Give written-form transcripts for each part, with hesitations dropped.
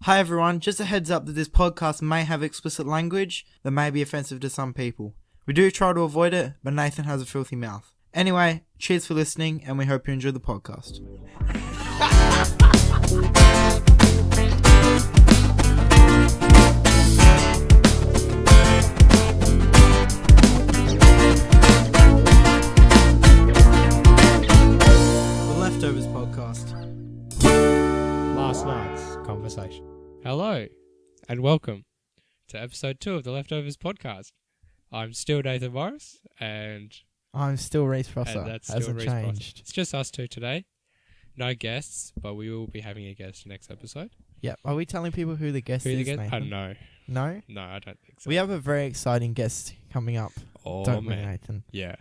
Hi everyone, just a heads up that this podcast may have explicit language that may be offensive to some people. We do try to avoid it, but Nathan has a filthy mouth. Anyway, cheers for listening and we hope you enjoy the podcast. The Leftovers Podcast. Last night's conversation. Hello, and welcome to episode 2 of the Leftovers podcast. I'm still Nathan Morris, and I'm still Rhys. that's still Rhys changed. It's just us two today. No guests, but we will be having a guest next episode. Yep. Are we telling people who the guest is, Nathan? No. No? No, I don't think so. We have a very exciting guest coming up. Oh, Don't we, man. Nathan? Yeah.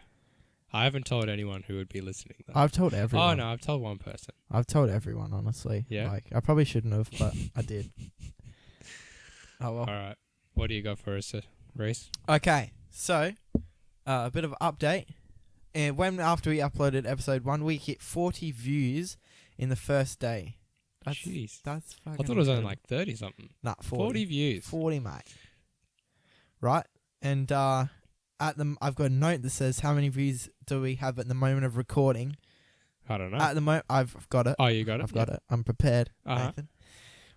I haven't told anyone who would be listening, though. I've told everyone. Oh, no, I've told one person. I've told everyone, honestly. Yeah? Like, I probably shouldn't have, but I did. Oh, well. All right. What do you got for us, Rhys? Okay, so, a bit of an update. And after we uploaded episode 1, we hit 40 views in the first day. Jeez. That's fucking I thought it was only incredible. like 30-something. Nah, 40 views. 40, mate. Right? And I've got a note that says how many views do we have at the moment of recording. I don't know. At the moment, I've got it. Oh, you got it? I've got it. I'm prepared, Uh-huh. Nathan.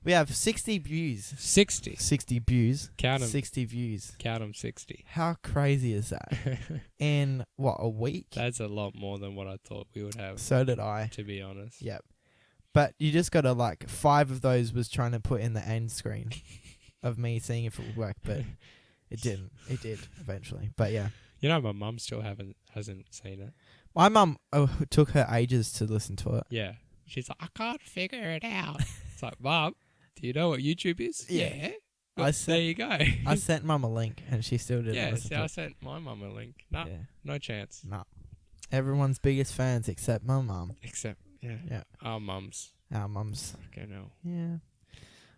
We have 60 views. 60. 60 views. Count 'em. 60 views. Count them 60. How crazy is that? In, what, a week? That's a lot more than what I thought we would have, So did I. to be honest. Yep. But you just got to, 5 of those was trying to put in the end screen of me seeing if it would work, but it didn't. It did eventually. But yeah. You know, my mum still hasn't seen it. My mum took her ages to listen to it. Yeah. She's like, I can't figure it out. It's like, Mum, do you know what YouTube is? Yeah. Well, there you go. I sent mum a link and she still didn't Yeah, listen see, to I it. sent my mum a link. No, Yeah. no chance. No. Everyone's biggest fans except my mum. Except, yeah. Yeah. Our mums. Our mums. Okay, no. Yeah.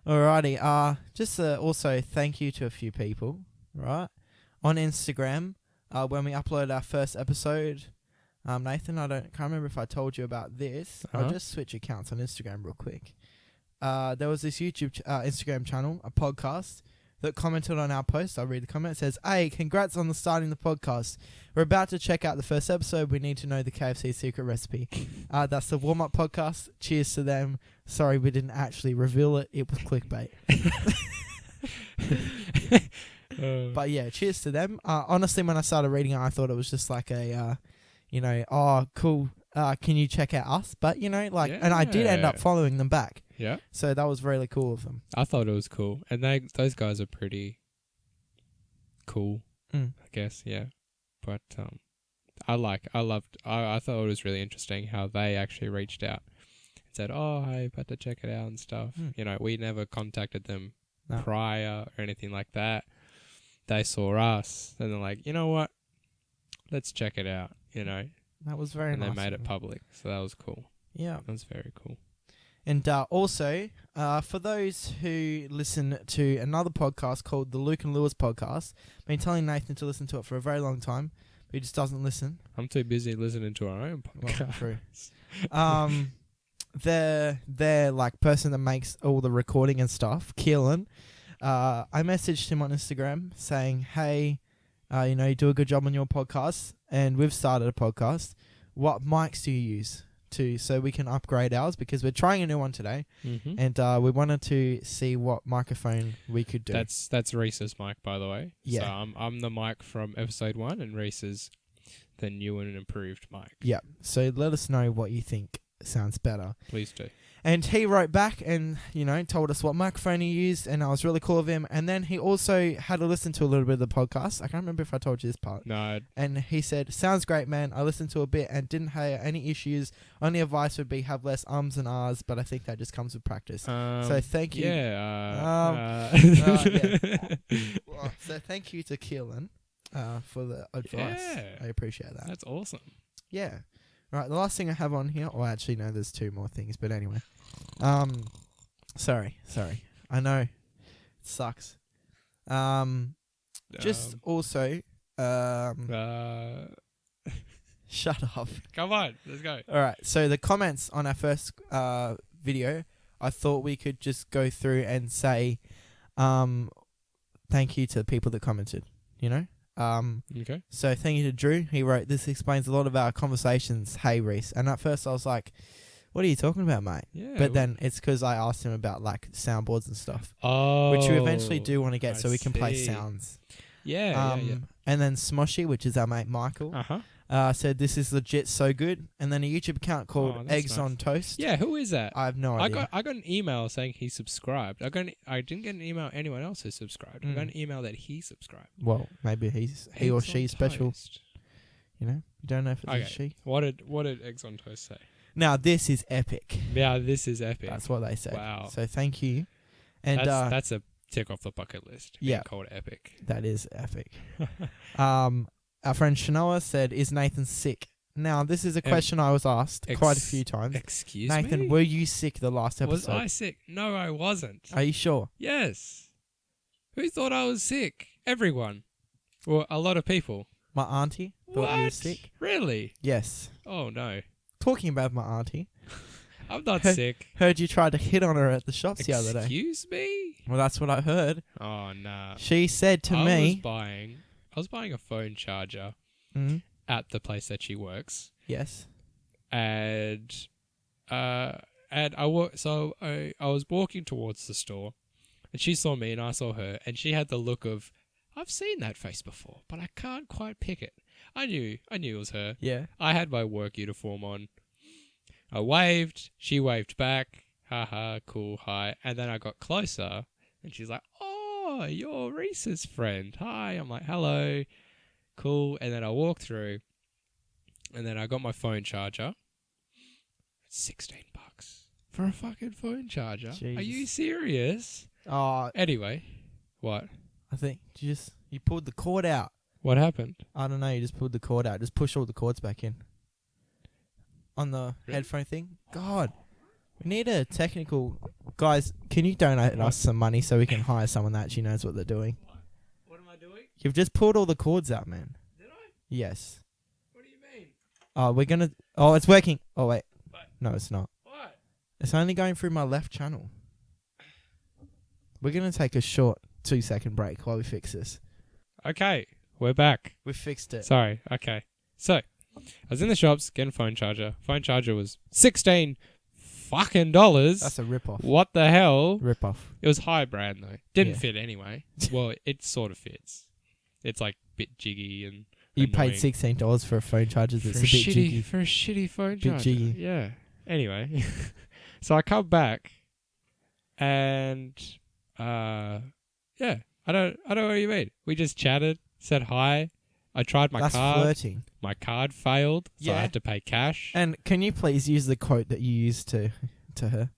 Alrighty. Just also thank you to a few people, right? On Instagram, when we uploaded our first episode, Nathan, can't remember if I told you about this. Uh-huh. I'll just switch accounts on Instagram real quick. There was this Instagram channel, a podcast, that commented on our post. I'll read the comment. It says, "Hey, congrats on starting the podcast. We're about to check out the first episode. We need to know the KFC secret recipe." That's the warm-up podcast. Cheers to them. Sorry we didn't actually reveal it. It was clickbait. But yeah, cheers to them. Honestly, when I started reading it, I thought it was just like a, oh, cool. Can you check out us? But, and I did end up following them back. Yeah. So that was really cool of them. I thought it was cool. And those guys are pretty cool, I guess, yeah. But I thought it was really interesting how they actually reached out and said, oh, hey, about to check it out and stuff. We never contacted them prior or anything like that. They saw us and they're like, you know what? Let's check it out, That was very nice. And they made it public. So that was cool. Yeah. That was very cool. And also, for those who listen to another podcast called the Luke and Lewis podcast, I've been telling Nathan to listen to it for a very long time, but he just doesn't listen. I'm too busy listening to our own podcast. Well, true. Their person that makes all the recording and stuff, Keelan, I messaged him on Instagram saying, hey, you do a good job on your podcast, and we've started a podcast. What mics do you use so we can upgrade ours? Because we're trying a new one today, and we wanted to see what microphone we could do. That's Rhys's mic, by the way. Yeah. So I'm the mic from episode 1, and Rhys is the new and improved mic. Yeah. So let us know what you think sounds better. Please do. And he wrote back and, told us what microphone he used, and I was really cool of him. And then he also had to listen to a little bit of the podcast. I can't remember if I told you this part. No. And he said, sounds great, man. I listened to a bit and didn't have any issues. Only advice would be have less ums and ahs, but I think that just comes with practice. So thank you. Yeah. So thank you to Keelan for the advice. Yeah. I appreciate that. That's awesome. Yeah. Right, the last thing I have on here... Oh, actually, no, there's 2 more things, but anyway. Sorry. I know. It sucks. Just also... Shut up. Come on, let's go. Alright, so the comments on our first video I thought we could just go through and say, thank you to the people that commented. You know. Okay. So thank you to Drew. He wrote, "This explains a lot of our conversations. Hey, Rhys." And at first I was like, "What are you talking about, mate?" Yeah. But then it's because I asked him about like soundboards and stuff, Oh. which we eventually do want to get, I so we can play see. sounds. Yeah. And then Smoshy, which is our mate Michael, said, "This is legit so good." And then a YouTube account called that's Eggs nice. on Toast. Yeah. Who is that? I have no idea. I got an email saying he subscribed. I didn't get an email anyone else who subscribed. I got an email that he subscribed. Well, maybe he or Eggs she's on special. Toast. You know, you don't know if it's a she. What did Eggs on Toast say? Now this is epic. Yeah, this is epic. That's what they said. Wow. So thank you. And that's a tick off the bucket list. Being called epic. That is epic. Our friend Shanoa said, "Is Nathan sick?" Now, this is a question I was asked quite a few times. Excuse Nathan, me? were you sick the last episode? Was I sick? No, I wasn't. Are you sure? Yes. Who thought I was sick? Everyone. Well, a lot of people. My auntie thought you were What? sick. Really? Yes. Oh, no. Talking about my auntie, I'm not sick. heard you tried to hit on her at the shops the other day. Excuse me? Well, that's what I heard. Oh, nah. She said to I me... was buying a phone charger Mhm. at the place that she works. Yes. And I was walking towards the store, and she saw me and I saw her, and she had the look of, I've seen that face before, but I can't quite pick it. I knew it was her. Yeah. I had my work uniform on. I waved, she waved back, haha, cool, hi, and then I got closer, and she's like, "Oh, you're Rhys's friend. Hi." I'm like, "Hello." Cool, and then I walked through, and then I got my phone charger. $16 for a fucking phone charger. Jeez. Are you serious? Anyway, what? I think you pulled the cord out. What happened? I don't know, you just pulled the cord out. Just push all the cords back in. On the headphone thing. God. We need a technical... Guys, can you donate us some money so we can hire someone that actually knows what they're doing? What am I doing? You've just pulled all the cords out, man. Did I? Yes. What do you mean? We're gonna... Oh, it's working. Oh, wait. What? No, it's not. What? It's only going through my left channel. We're gonna take a short 2-second break while we fix this. Okay, we're back. We fixed it. Sorry, okay. So, I was in the shops getting a phone charger. Phone charger was $16 fucking dollars. That's a rip-off. What the hell? Rip-off. It was high brand though. Didn't Yeah. fit anyway. Well, it sort of fits. It's like a bit jiggy and You paid annoying. $16 for a phone charger that's for a bit jiggy. for a shitty phone Bit charger. jiggy. Yeah. Anyway, so I come back, and yeah, I don't know what you mean. We just chatted, said hi. I tried my That's card. flirting. My card failed, so I Yeah. had to pay cash. And can you please use the quote that you used to her?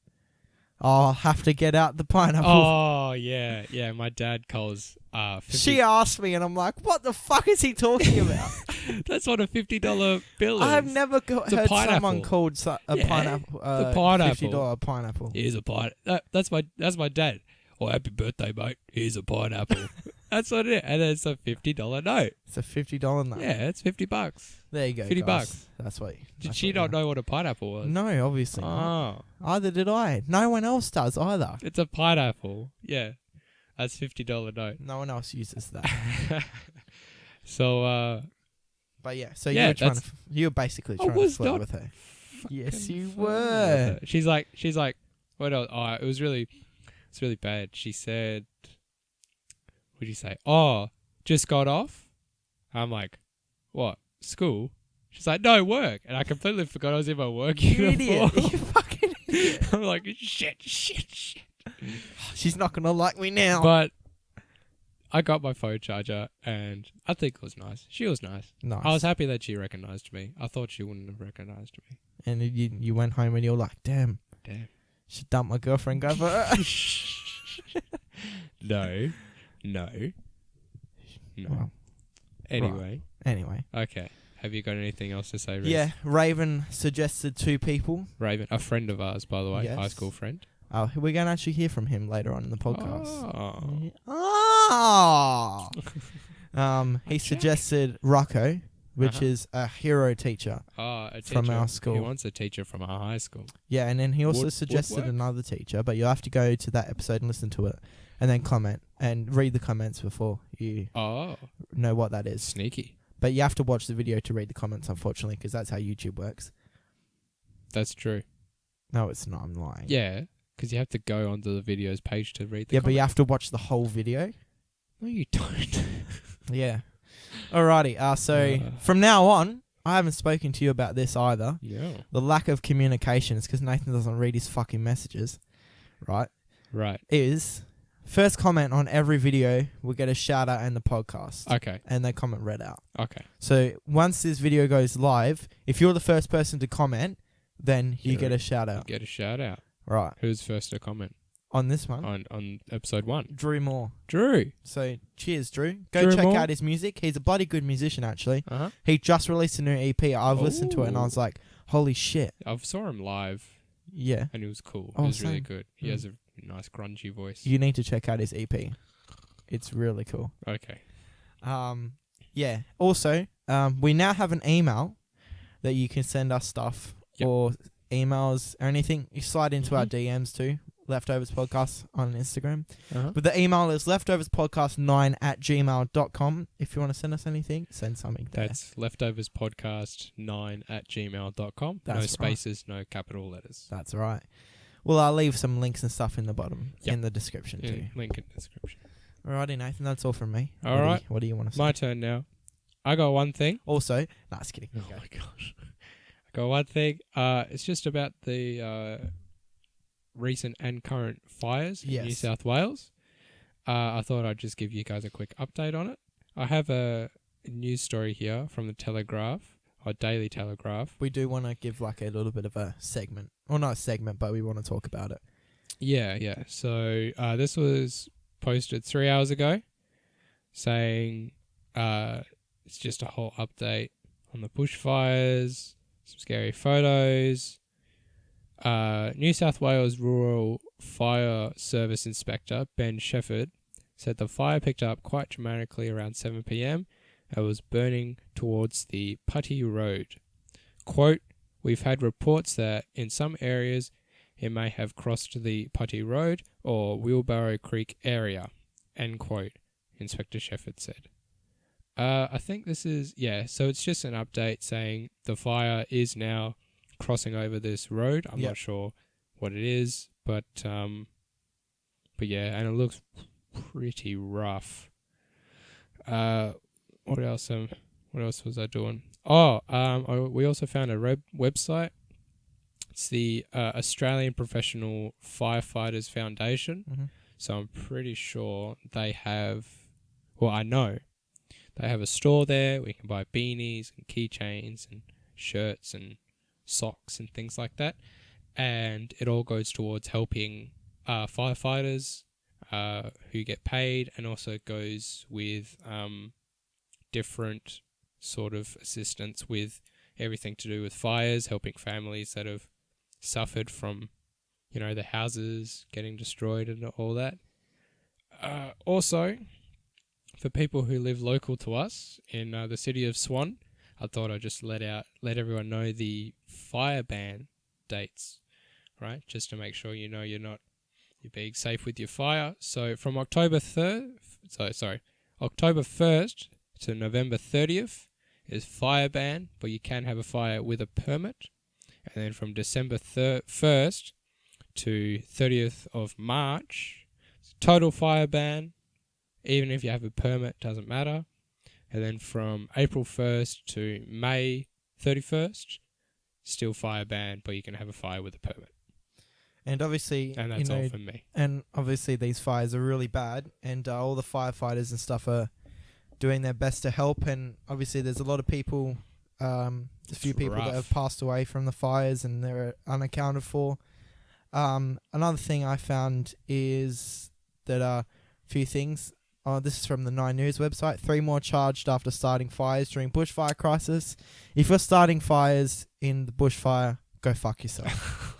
I'll have to get out the pineapple. Oh yeah. My dad calls 50. She asked me, and I'm like, "What the fuck is he talking about?" That's what a $50 bill is. I've never heard someone pineapple. called a Yeah, pineapple. the pineapple. $50 pineapple. Here's a pineapple. That's my dad. Oh, happy birthday, mate. Here's a pineapple. That's what it is. And it's a $50 note. It's a $50 note. Yeah, it's $50. There you go. $50. Guys. That's what. Did she not know what a pineapple was? No, obviously not. Oh, Either did I. No one else does either. it's a pineapple. Yeah, that's $50 note. No one else uses that. So, But yeah, so Yeah, you were basically I trying to was flirt not with her. Yes, you fucking were. with her. She's like, what else? Oh, it's really bad. She said, what did you say? Oh, just got off. I'm like, what? School? She's like, no, work. And I completely forgot I was in my work You uniform. idiot. You fucking idiot. I'm like, shit. She's not going to like me now. But I got my phone charger, and I think it was nice. She was nice. Nice. I was happy that she recognized me. I thought she wouldn't have recognized me. And you went home and you were like, damn. Should dump my girlfriend, go for her. No. Well, Anyway. Okay. Have you got anything else to say, Rhys? yeah, Raven suggested 2 people. Raven, a friend of ours, by the way, Yes. high school friend. We're going to actually hear from him later on in the podcast. Oh. He suggested Rocco, which is a hero teacher a teacher from our school. He wants a teacher from our high school. Yeah, and then he also Woodwork? suggested another teacher, but you have to go to that episode and listen to it, and then comment and read the comments before you know what that is. Sneaky. But you have to watch the video to read the comments, unfortunately, because that's how YouTube works. That's true. No, it's not. I'm lying. Yeah, because you have to go onto the videos page to read the but you have to watch the whole video. No, you don't. Yeah. Alrighty. So from now on, I haven't spoken to you about this either. Yeah. The lack of communication is because Nathan doesn't read his fucking messages. Right? Right. Is first comment on every video will get a shout out in the podcast. Okay. And they comment read out. Okay. So once this video goes live, if you're the first person to comment, then you get a shout out. You get a shout out. Right. Who's first to comment? On this one? On episode 1. Drew Moore. Drew. So cheers, Drew. Go Drew check Moore. out his music. He's a bloody good musician, actually. Uh-huh. He just released a new EP. I've listened to it and I was like, holy shit. I saw him live. Yeah. And it was cool. Oh, it was really same. good. He has a nice grungy voice. You need to check out his EP. It's really cool. Okay. Yeah. Also, we now have an email that you can send us stuff or emails or anything. You slide into our DMs too. Leftovers Podcast on Instagram. But the email is leftoverspodcast9@gmail.com. If you want to send us anything, send something there. That's leftoverspodcast9@gmail.com. That's no spaces, no capital letters. That's right. Well, I'll leave some links and stuff in the bottom, in the description too. Link in the description. Alrighty, Nathan, that's all from me. Alright. What do you want to say? My turn now. I got one thing. Also, just kidding. Oh my gosh. I got one thing. It's just about the recent and current fires in New South Wales. I thought I'd just give you guys a quick update on it. I have a news story here from the Telegraph, or Daily Telegraph. We do want to give like a little bit of a segment. Well, not a segment, but we want to talk about it. Yeah. So this was posted 3 hours ago saying it's just a whole update on the bushfires, some scary photos. New South Wales Rural Fire Service Inspector Ben Shefford said the fire picked up quite dramatically around 7 p.m. and was burning towards the Putty Road. Quote, "We've had reports that in some areas it may have crossed the Putty Road or Wheelbarrow Creek area," end quote, Inspector Shefford said. I think this is, so it's just an update saying the fire is now crossing over this road. I'm not sure what it is, but yeah, and it looks pretty rough. What else was I doing? We also found a website. It's the Australian Professional Firefighters Foundation. Mm-hmm. So I'm pretty sure they have, I know they have a store there where you can buy beanies and keychains and shirts and socks and things like that. And it all goes towards helping firefighters who get paid, and also goes with different sort of assistance with everything to do with fires, helping families that have suffered from, the houses getting destroyed and all that. Also, for people who live local to us in the city of Swan, I thought I'd just let everyone know the fire ban dates, right? Just to make sure you're being safe with your fire. So from October 1st to November 30th is fire ban, but you can have a fire with a permit. And then from December 1st to 30th of March, total fire ban. Even if you have a permit, doesn't matter. And then from April 1st to May 31st, still fire ban, but you can have a fire with a permit. And obviously, and that's all from me. And obviously, these fires are really bad, and all the firefighters and stuff are doing their best to help. And obviously, there's a lot of people, a few people that have passed away from the fires, and they're unaccounted for. Another thing I found is that a few things. This is from the 9 News website. 3 more charged after starting fires during bushfire crisis. If you're starting fires in the bushfire, go fuck yourself.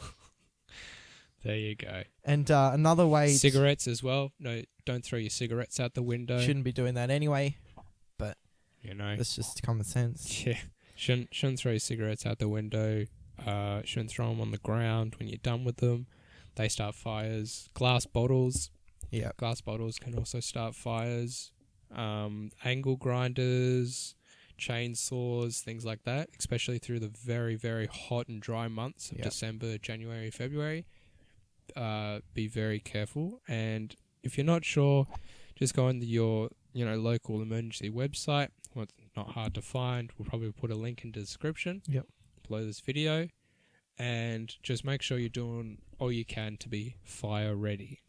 There you go. And another way... Cigarettes as well. No, don't throw your cigarettes out the window. Shouldn't be doing that anyway. But You know, That's just common sense. yeah, shouldn't throw cigarettes out the window. Shouldn't throw them on the ground when you're done with them. They start fires. Glass bottles can also start fires. Angle grinders, chainsaws, things like that, especially through the very, very hot and dry months of December, January, February. Be very careful. And if you're not sure, just go on your local emergency website. Well, it's not hard to find. We'll probably put a link in the description below this video. And just make sure you're doing all you can to be fire ready.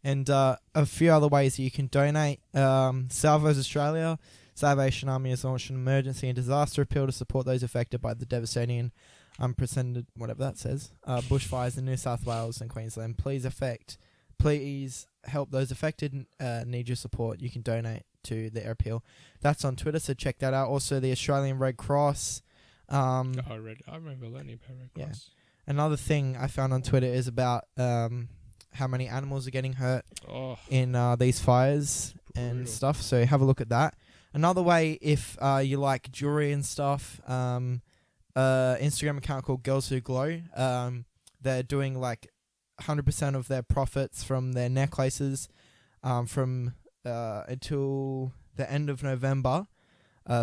And a few other ways that you can donate. Salvos Australia, Salvation Army has launched an emergency and disaster appeal to support those affected by the devastating, unprecedented, whatever that says, bushfires in New South Wales and Queensland. Please help those affected. Need your support. You can donate to their appeal. That's on Twitter, so check that out. Also, the Australian Red Cross. I remember learning about Red Cross. Yeah. Another thing I found on Twitter is about how many animals are getting hurt in these fires and stuff. So have a look at that. Another way, if you like jewelry and stuff, Instagram account called Girls Who Glow. They're doing like 100% of their profits from their necklaces from until the end of November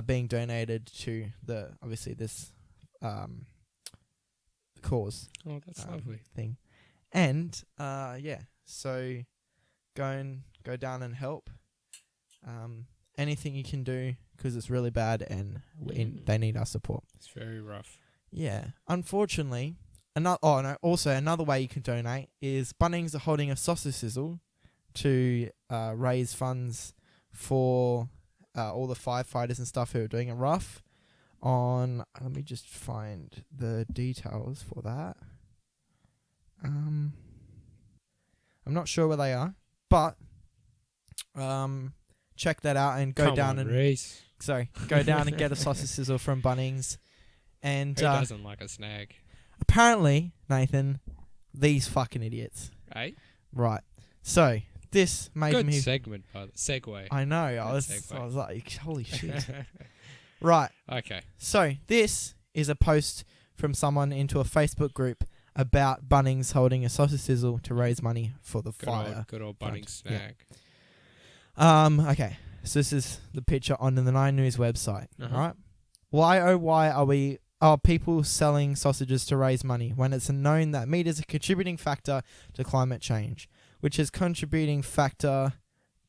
being donated to this cause. Oh, that's lovely thing. And so go down and help. Anything you can do, because it's really bad and they need our support. It's very rough. Yeah. Unfortunately, another way you can donate is Bunnings are holding a sausage sizzle to raise funds for all the firefighters and stuff who are doing it rough. Let me just find the details for that. I'm not sure where they are, but check that out and go down and get a sausage sizzle from Bunnings. And who doesn't like a snag? Apparently, Nathan, these fucking idiots. Hey? Right. So this made Good me segment, by the segue. I know. I was like, holy shit. Right. Okay. So this is a post from someone into a Facebook group about Bunnings holding a sausage sizzle to raise money for the fire. Good old Bunnings snag. Yeah. Okay. So this is the picture on the 9 News website. Right. Why are people selling sausages to raise money when it's known that meat is a contributing factor to climate change, which is contributing factor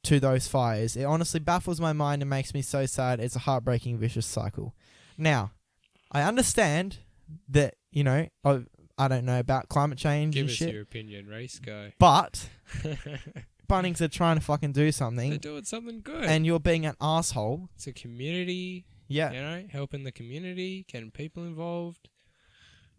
to those fires? It honestly baffles my mind and makes me so sad. It's a heartbreaking, vicious cycle. Now, I understand that, I don't know about climate change and shit. Give us your opinion, Rhys. Go. But Bunnings are trying to fucking do something. They're doing something good. And you're being an asshole. It's a community. Yeah. Helping the community, getting people involved.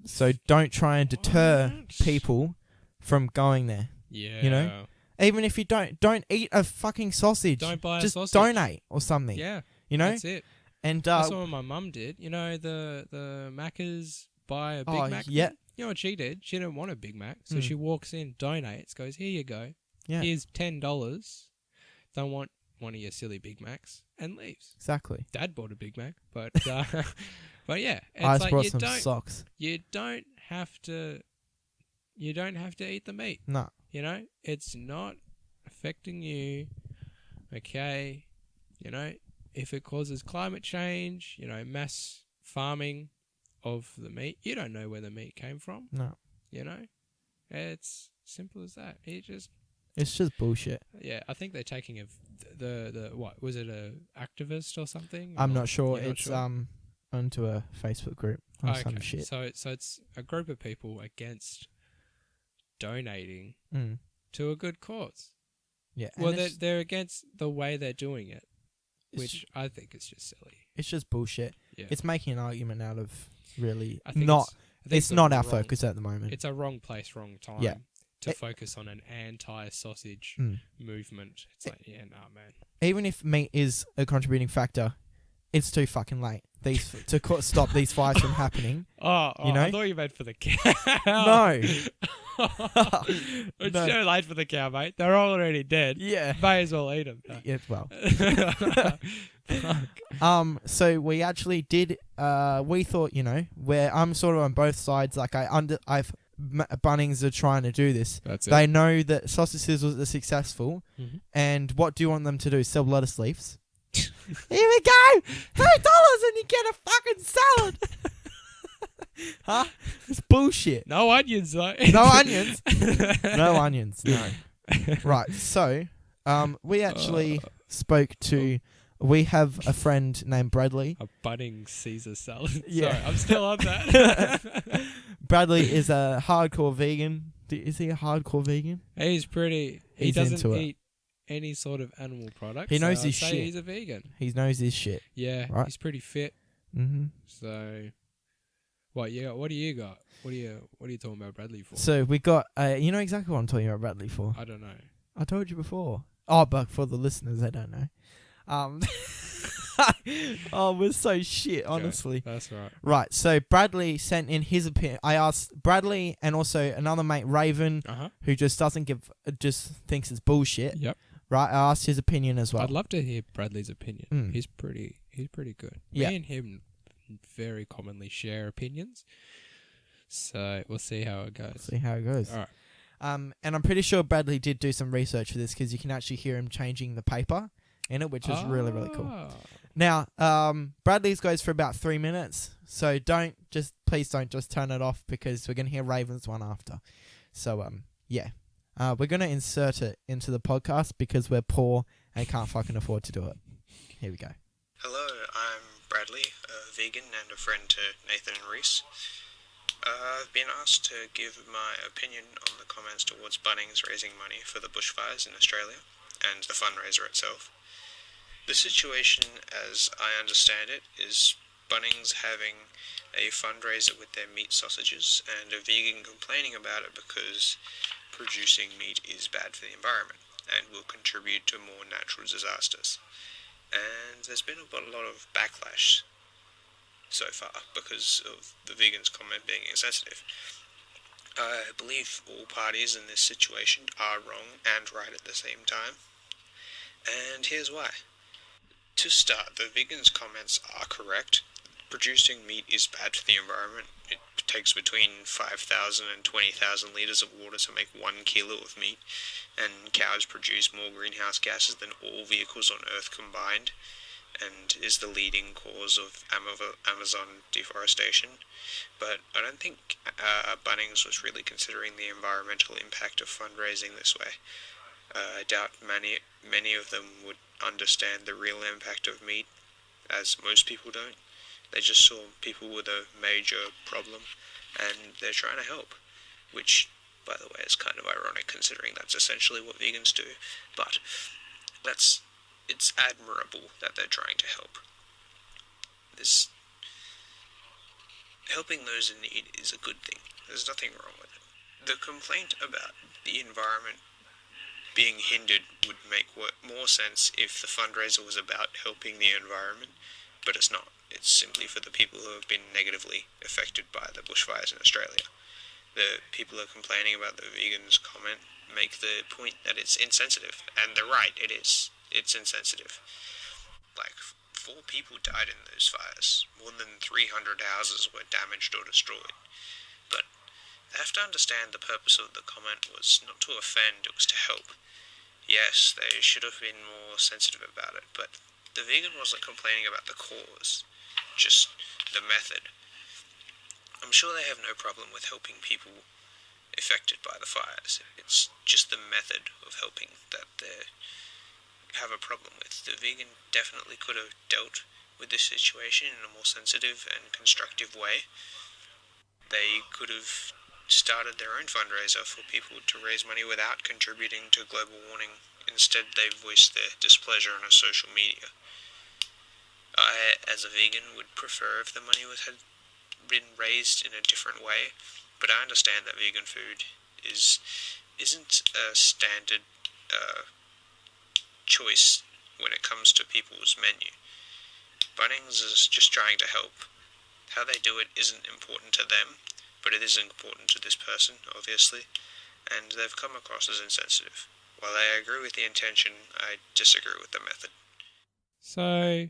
So don't try and deter people from going there. Yeah. Even if you don't eat a fucking sausage. Don't buy just a sausage. Donate or something. Yeah. That's it. And that's what my mum did. The Maccas buy a Big Mac. Yeah. You know what she did? She didn't want a Big Mac. So she walks in, donates, goes, here you go. Yeah. Here's $10. Don't want one of your silly Big Macs, and leaves. Exactly. Dad bought a Big Mac, but yeah. I just brought some socks. You don't have to eat the meat. No. It's not affecting you. Okay. If it causes climate change, mass farming of the meat, you don't know where the meat came from. No. It's simple as that. It's just bullshit. Yeah, I think they're taking the what was it, a activist or something? I'm not sure. It's onto a Facebook group or some shit. So it's a group of people against donating to a good cause. Yeah. Well, they're against the way they're doing it, which I think is just silly. It's just bullshit. Yeah. It's making an argument out of really it's not our focus at the moment. It's a wrong place, wrong time. Yeah. To focus on an anti-sausage movement. It's like, nah, man. Even if meat is a contributing factor, it's too fucking late. To stop these fires from happening. I thought you meant for the cow. No. It's too late for the cow, mate. They're already dead. Yeah. May as well eat them. Yeah, well. So we actually did. We thought, where I'm sort of on both sides. Like Bunnings are trying to do this. That's it. They know that Sausage Sizzles are successful, and what do you want them to do? Sell lettuce leaves? Here we go, $3 and you get a fucking salad. Huh? It's bullshit. No onions, though. No onions. No onions. No. Right. So, we actually spoke to. We have a friend named Bradley. A budding Caesar salad. Yeah. Sorry, I'm still on that. Bradley is a hardcore vegan. Is he a hardcore vegan? He's pretty. He He's doesn't into it. eat any sort of animal products. He knows so his I'd say shit. He's a vegan. He knows his shit. Yeah, right? He's pretty fit. Mm-hmm. So, what you got? What do you got? What are you talking about Bradley for? So we got. You know exactly what I'm talking about Bradley for. I don't know. I told you before. Oh, but for the listeners, they don't know. Oh, we're so shit, honestly. Okay, that's right. Right, so Bradley sent in his opinion. I asked Bradley and also another mate, Raven, who just thinks it's bullshit. Yep. Right, I asked his opinion as well. I'd love to hear Bradley's opinion. He's pretty good. Yeah. Me and him very commonly share opinions. So we'll see how it goes. All right. And I'm pretty sure Bradley did do some research for this because you can actually hear him changing the paper in it, which is really, really cool. Now, Bradley's goes for about 3 minutes, so please don't just turn it off because we're going to hear Raven's one after. So, yeah. We're going to insert it into the podcast because we're poor and can't fucking afford to do it. Here we go. Hello, I'm Bradley, a vegan and a friend to Nathan and Rhys. I've been asked to give my opinion on the comments towards Bunnings raising money for the bushfires in Australia and the fundraiser itself. The situation, as I understand it, is Bunnings having a fundraiser with their meat sausages and a vegan complaining about it because producing meat is bad for the environment and will contribute to more natural disasters. And there's been a lot of backlash so far because of the vegans' comment being insensitive. I believe all parties in this situation are wrong and right at the same time. And here's why. To start, the vegans' comments are correct. Producing meat is bad for the environment. It takes between 5,000 and 20,000 litres of water to make 1 kilo of meat, and cows produce more greenhouse gases than all vehicles on Earth combined, and is the leading cause of Amazon deforestation. But I don't think Bunnings was really considering the environmental impact of fundraising this way. I doubt many of them would understand the real impact of meat, as most people don't. They just saw people with a major problem, and they're trying to help, which, by the way, is kind of ironic considering that's essentially what vegans do. But it's admirable that they're trying to help. Helping those in need is a good thing. There's nothing wrong with it. The complaint about the environment being hindered would make more sense if the fundraiser was about helping the environment, but it's not. It's simply for the people who have been negatively affected by the bushfires in Australia. The people who are complaining about the vegans' comment make the point that it's insensitive, and they're right, it is. It's insensitive. Like, 4 people died in those fires. More than 300 houses were damaged or destroyed. But I have to understand the purpose of the comment was not to offend, it was to help. Yes, they should have been more sensitive about it, but the vegan wasn't complaining about the cause, just the method. I'm sure they have no problem with helping people affected by the fires. It's just the method of helping that they have a problem with. The vegan definitely could have dealt with this situation in a more sensitive and constructive way. They could have started their own fundraiser for people to raise money without contributing to global warming. Instead, they voiced their displeasure on social media. I, as a vegan, would prefer if the money had been raised in a different way, but I understand that vegan food isn't a standard choice when it comes to people's menu. Bunnings is just trying to help. How they do it isn't important to them, but it is important to this person, obviously, and they've come across as insensitive. While I agree with the intention, I disagree with the method. So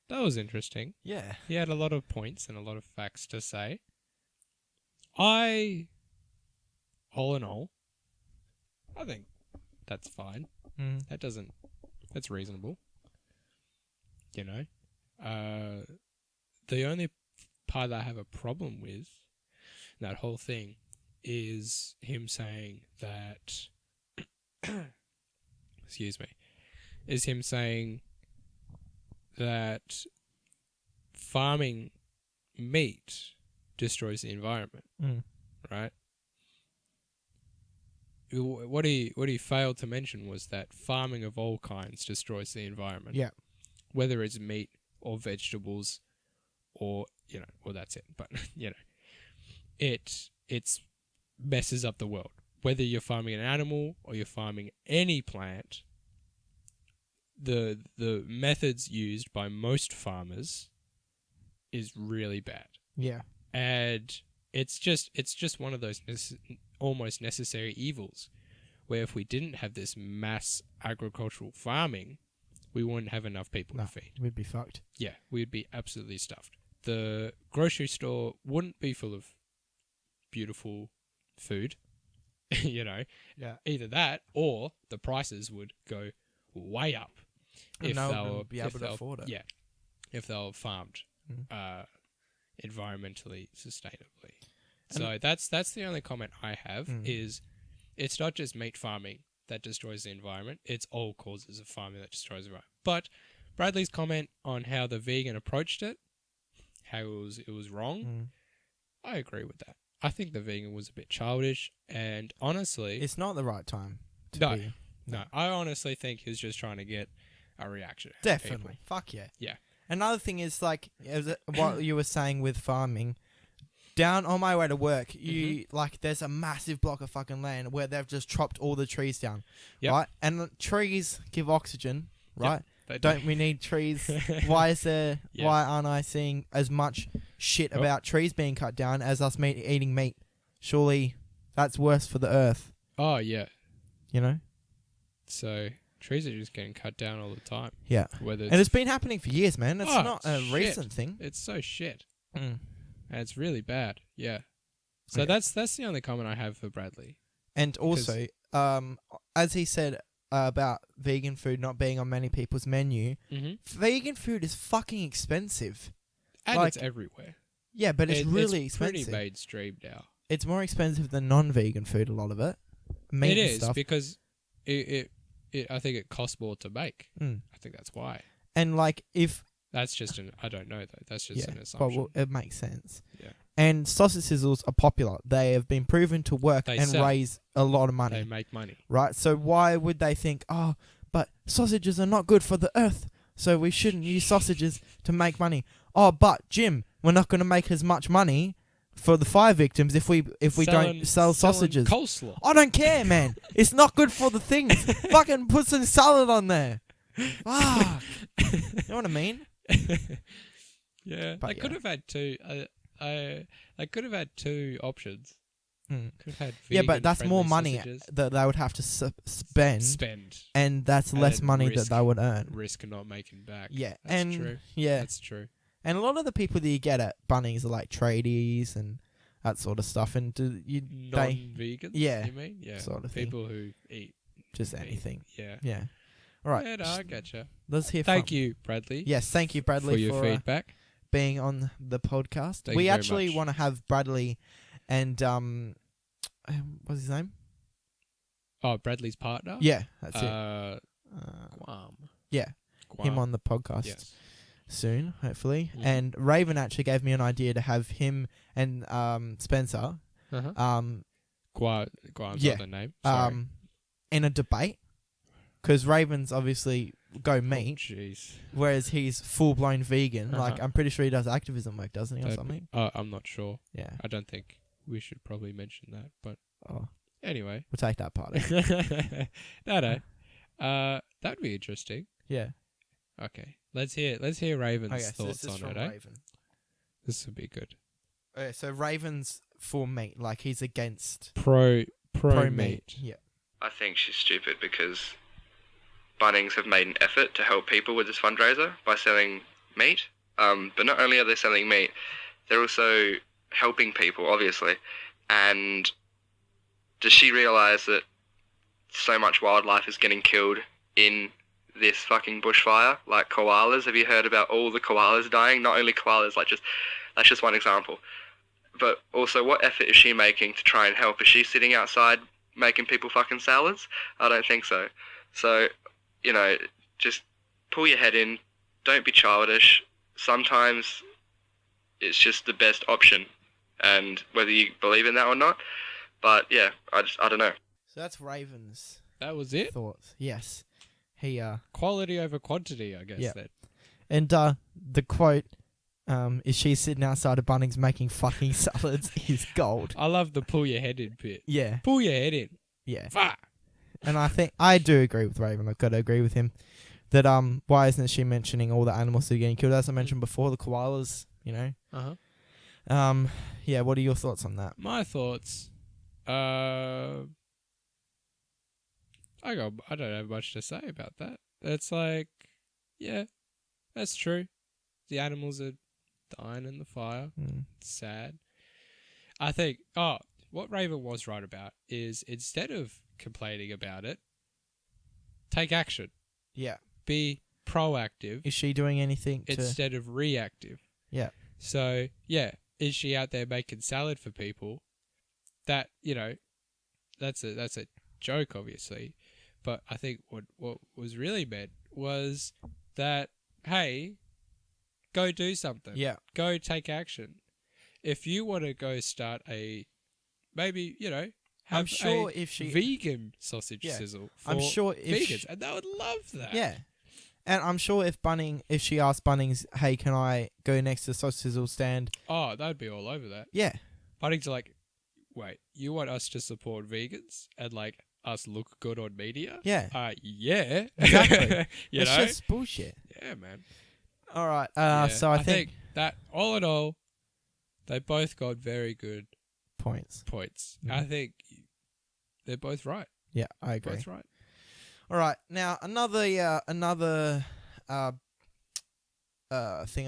that was interesting. Yeah. He had a lot of points and a lot of facts to say. All in all, I think that's fine. That's reasonable. You know? The only part that I have a problem with that whole thing is him saying that excuse me, is him saying that farming meat destroys the environment, right? What he failed to mention was that farming of all kinds destroys the environment. Yeah. Whether it's meat or vegetables or, well, that's it. But, it's messes up the world. Whether you're farming an animal or you're farming any plant, the methods used by most farmers is really bad. Yeah. And it's just one of those almost necessary evils, where if we didn't have this mass agricultural farming, we wouldn't have enough people to feed. We'd be fucked. Yeah, we'd be absolutely stuffed. The grocery store wouldn't be full of beautiful food, Yeah. Either that or the prices would go way up And no one would be able to afford it. Yeah, if they were farmed environmentally sustainably. So that's the only comment I have is it's not just meat farming that destroys the environment, it's all causes of farming that destroys the environment. But Bradley's comment on how the vegan approached it, how it was wrong, I agree with that. I think the vegan was a bit childish, and honestly, it's not the right time to be. No, I honestly think he was just trying to get a reaction. Definitely. Fuck yeah. Yeah. Another thing is what you were saying with farming. Down on my way to work, there's a massive block of fucking land where they've just chopped all the trees down, right? And the trees give oxygen, right? Yep, Don't we need trees? Why aren't I seeing as much shit about trees being cut down as us eating meat? Surely that's worse for the earth. Oh yeah. So trees are just getting cut down all the time. Yeah. And it's been happening for years, man. It's not a recent thing. It's so shit. And it's really bad. Yeah. So that's the only comment I have for Bradley. And also, as he said about vegan food not being on many people's menu, vegan food is fucking expensive. And it's everywhere. Yeah, but it's really it's expensive. Pretty mainstream now. It's more expensive than non-vegan food, a lot of it. Meat it and is, stuff. because I think it costs more to make. I think that's why. And if... That's just I don't know though. That's just an assumption. Well, it makes sense. Yeah. And sausage sizzles are popular. They have been proven to work and raise a lot of money. They make money. Right? So why would they think, but sausages are not good for the earth, so we shouldn't use sausages to make money? Oh, but Jim, we're not going to make as much money for the fire victims if we don't sell sausages. Coleslaw. I don't care, man. It's not good for the things. Fucking put some salad on there. Fuck. You know what I mean? Yeah, But I could have had two. I could have had two options. Could have had but that's more money sausages. that they would have to spend, and that's And less then money that they would earn. Risk not making back. Yeah, that's true. Yeah, that's true. And a lot of the people that you get at Bunnings are like tradies and that sort of stuff, and non-vegans. Yeah, you mean sort of thing. People who eat just meat. anything. Yeah. All right. Yeah, no, I getcha. Let's hear. Thank you, Bradley. Yes, thank you, Bradley, for your feedback. Being on the podcast. Thank we you very actually much. want to have Bradley and what's his name? Oh, Bradley's partner. Yeah, that's it. Guam. Yeah, Guam. him on the podcast. Yes. Soon, hopefully. Yeah. And Raven actually gave me an idea to have him and Spencer Guam's other name. Sorry. in a debate, because Raven's obviously go meat, whereas he's full-blown vegan. Like, I'm pretty sure he does activism work, doesn't he, or something? I'm not sure. Yeah. I don't think we should probably mention that, but anyway. We'll take that part. No. That'd be interesting. Yeah. Okay. Let's hear Raven's thoughts so this is on from it, Raven. This would be good. Okay, so Raven's for meat, like he's against pro meat. meat. Yeah. I think she's stupid because Bunnings have made an effort to help people with this fundraiser by selling meat. But not only are they selling meat, they're also helping people, obviously. And does she realise that so much wildlife is getting killed in this fucking bushfire? Like koalas. Have you heard about all the koalas dying? Not only koalas, that's just one example. But also, what effort is she making to try and help? Is she sitting outside making people fucking salads? I don't think so. So, just pull your head in. Don't be childish. Sometimes it's just the best option. And whether you believe in that or not. But yeah, I don't know. So that's Raven's That was it? thoughts. Yes. He Quality over quantity, I guess. Yeah. Then. and the quote is she sitting outside of Bunnings making fucking salads is gold. I love the pull your head in bit. Yeah. Pull your head in. Yeah. Fuck. And I think I do agree with Raven. I've got to agree with him that why isn't she mentioning all the animals that are getting killed? As I mentioned before, the koalas, Yeah, what are your thoughts on that? My thoughts. I don't have much to say about that. It's like, yeah, that's true. The animals are dying in the fire. It's sad. I think, what Raven was right about is instead of complaining about it, take action. Yeah. Be proactive. Is she doing anything instead of reactive? Yeah. So, yeah, is she out there making salad for people? That, that's a joke, obviously. But I think what was really meant was that, hey, go do something. Yeah. Go take action. If you want to go start maybe, have I'm sure a if she vegan sausage sizzle for I'm sure if vegans, and they would love that. Yeah. And I'm sure if she asked Bunnings, hey, can I go next to the sausage sizzle stand? Oh, they'd be all over that. Yeah. Bunnings are like, wait, you want us to support vegans and like us look good on media? Yeah. Yeah. Exactly. you it's know? just bullshit. Yeah, man. All right. Yeah, So I think that all in all, they both got very good points. Mm-hmm. I think they're both right. Yeah, I agree. Both right. All right. Now another thing I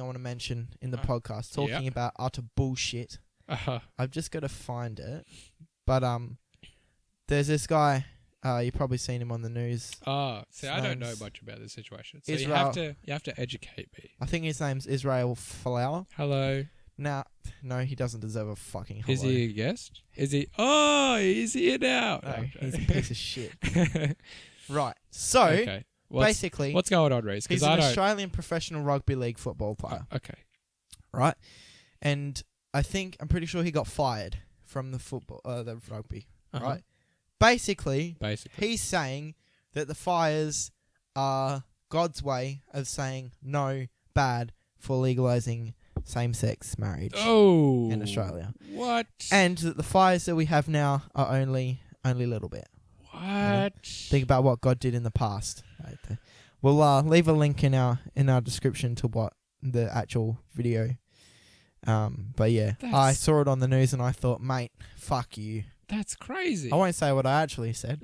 want to mention in the podcast, talking about utter bullshit. I've just got to find it, but there's this guy. You've probably seen him on the news. Oh, see, I don't know much about this situation, so Israel, you have to educate me. I think his name's Israel Folau. Hello. Now, no, he doesn't deserve a fucking hello. Is he a guest? Is he? Oh, he's here now. No, he's a piece of shit. Right. So, okay. basically, what's going on, Rhys? He's an Australian professional rugby league football player. Okay. Right. And I'm pretty sure he got fired from the rugby. Right. Basically, he's saying that the fires are God's way of saying no, bad for legalizing same-sex marriage in Australia. What? And that the fires that we have now are only a little bit. What? You know? Think about what God did in the past. Right. We'll leave a link in our description to what the actual video. But yeah, I saw it on the news and I thought, mate, fuck you. That's crazy. I won't say what I actually said,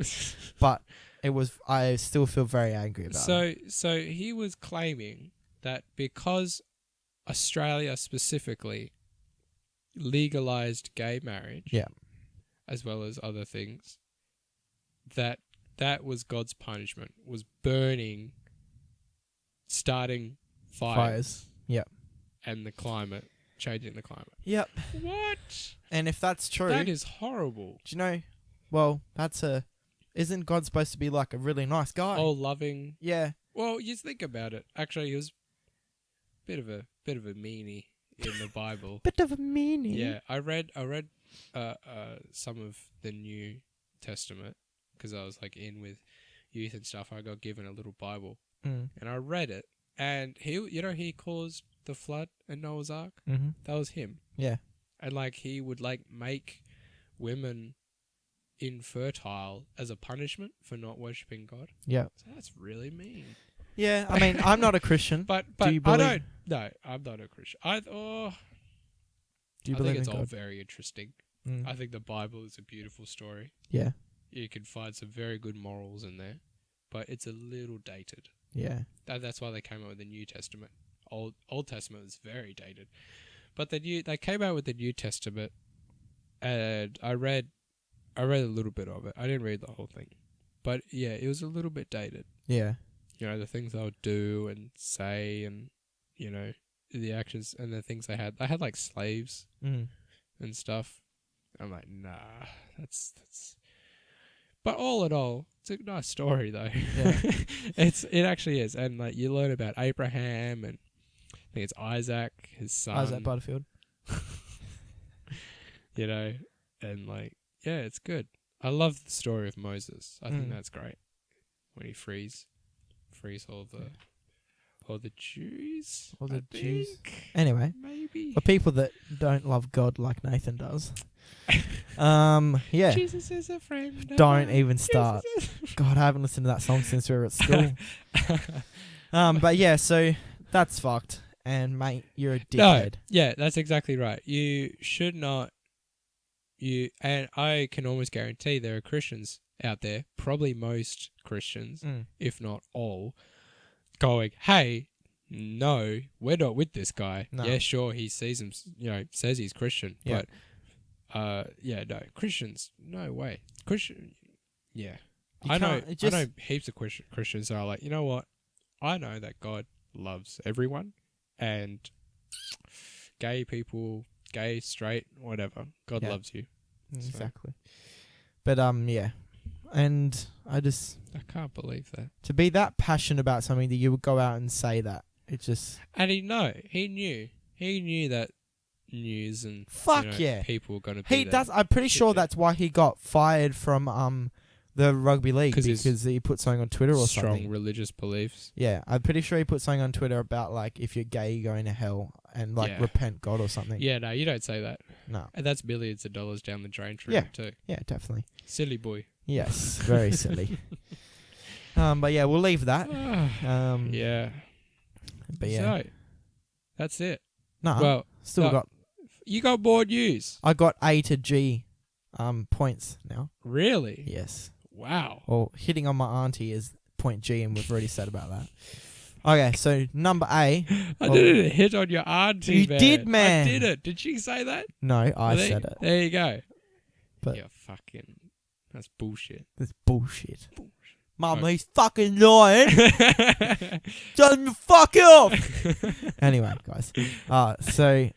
but I still feel very angry about it. So he was claiming that because Australia specifically legalized gay marriage, as well as other things, that was God's punishment, was starting fires. Yep. And the climate, changing the climate. Yep. What? And if that's true, that is horrible. Do you know? Well, isn't God supposed to be like a really nice guy? Oh, loving. Yeah. Well, you think about it. Actually, he was bit of a meanie in the Bible. Bit of a meanie. Yeah, I read some of the New Testament because I was like in with youth and stuff. I got given a little Bible, and I read it. And he caused the flood in Noah's Ark. Mm-hmm. That was him. Yeah. And like he would like make women infertile as a punishment for not worshipping God. Yeah. So that's really mean. Yeah, I mean, I'm not a Christian. but do you believe? I don't. No, I'm not a Christian. Do you I believe think it's in all God? very interesting. Mm. I think the Bible is a beautiful story. Yeah. You can find some very good morals in there. but it's a little dated. Yeah. That's why they came out with the New Testament. Old Testament was very dated, but they came out with the New Testament, and I read a little bit of it. I didn't read the whole thing, but yeah, it was a little bit dated. Yeah. You know, the things they would do and say, and you know, the actions and the things they had. They had like slaves and stuff. I'm like, nah, that's. But all in all, it's a nice story though. Yeah. It actually is, and like you learn about Abraham and I think it's Isaac, his son. Isaac Butterfield. You know, and like yeah, it's good. I love the story of Moses. I think that's great when he frees all the Jews. All the I Jews. think. Anyway, Maybe for people that don't love God like Nathan does, yeah. Jesus is a friend. Don't even start. God, I haven't listened to that song since we were at school. But yeah, so that's fucked. And mate, you're a dickhead. No, yeah, that's exactly right. You should not. And I can almost guarantee there are Christians out there, probably most Christians, if not all, going, "Hey, no, we're not with this guy." No. Yeah, sure, he sees him, says he's Christian, Yeah. but yeah, no, Christians, no way, Christian, yeah. You I know heaps of Christians are like, you know what? I know that God loves everyone, and gay people, gay, straight, whatever, God loves you. Exactly. But yeah, and I can't believe that. to be that passionate about something that you would go out and say that, it just And he knew that news and people were going to be he there. does. I'm pretty sure that's why he got fired from the rugby league because he put something on Twitter or strong something. religious beliefs. Yeah, I'm pretty sure he put something on Twitter about like if you're gay, you're going to hell and like repent God or something. Yeah, no, you don't say that. No, And that's millions of dollars down the drain for Yeah. him too. yeah, definitely. Silly boy. Yes, very silly. But yeah, we'll leave that. Yeah. But yeah, So, that's it. no, Well, still got. you got more news. I got A to G, points now. Really? Yes. Wow. Well, hitting on my auntie is point G, and we've already said about that. Okay, so number A. I didn't hit on your auntie, You man. did, man. I did it. Did she say that? No, I Well, said it. There you go. But You're fucking... That's bullshit. it's bullshit. Mum, Okay. he's fucking lying. Tell him to fuck off. Anyway, guys. So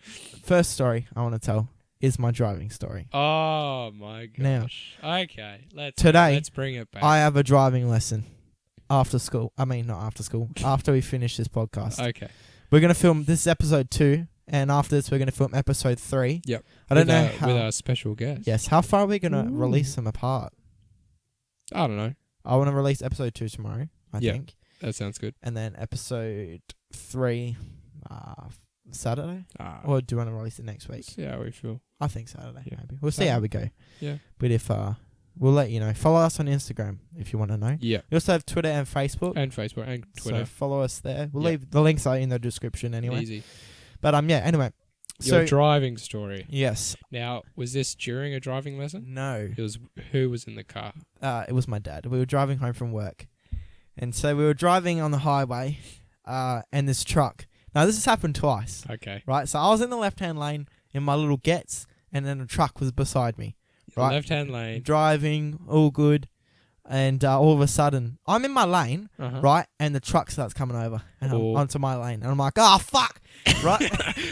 first story I want to tell is my driving story. Oh my gosh. Now, okay. Let's bring it back. I have a driving lesson after school. I mean, not after school. After we finish this podcast. Okay. We're going to film, this is episode 2. And after this, we're going to film episode 3. Yep. I don't know with our special guest. Yes. How far are we going to release them apart? I don't know. I want to release episode 2 tomorrow, I think. That sounds good. And then episode 3 Saturday? Ah, Or do you want to release it next week? see how we feel. I think Saturday, Yeah. maybe. We'll see how we go. Yeah. But if we'll let you know. Follow us on Instagram if you want to know. Yeah. We also have Twitter and Facebook. And Facebook and Twitter. So follow us there. We'll Yep. leave the links are in the description anyway. Easy. But yeah, anyway. Your So driving story. yes. Now, was this during a driving lesson? No. It was who was in the car? It was my dad. We were driving home from work. And so we were driving on the highway and this truck. Now this has happened twice. Okay. Right? So I was in the left-hand lane in my little Getz and then a truck was beside me. Right? Left-hand lane. Driving, all good. And all of a sudden, I'm in my lane, Uh-huh. right? And the truck starts coming over Oh. onto my lane. And I'm like, oh, fuck. Right?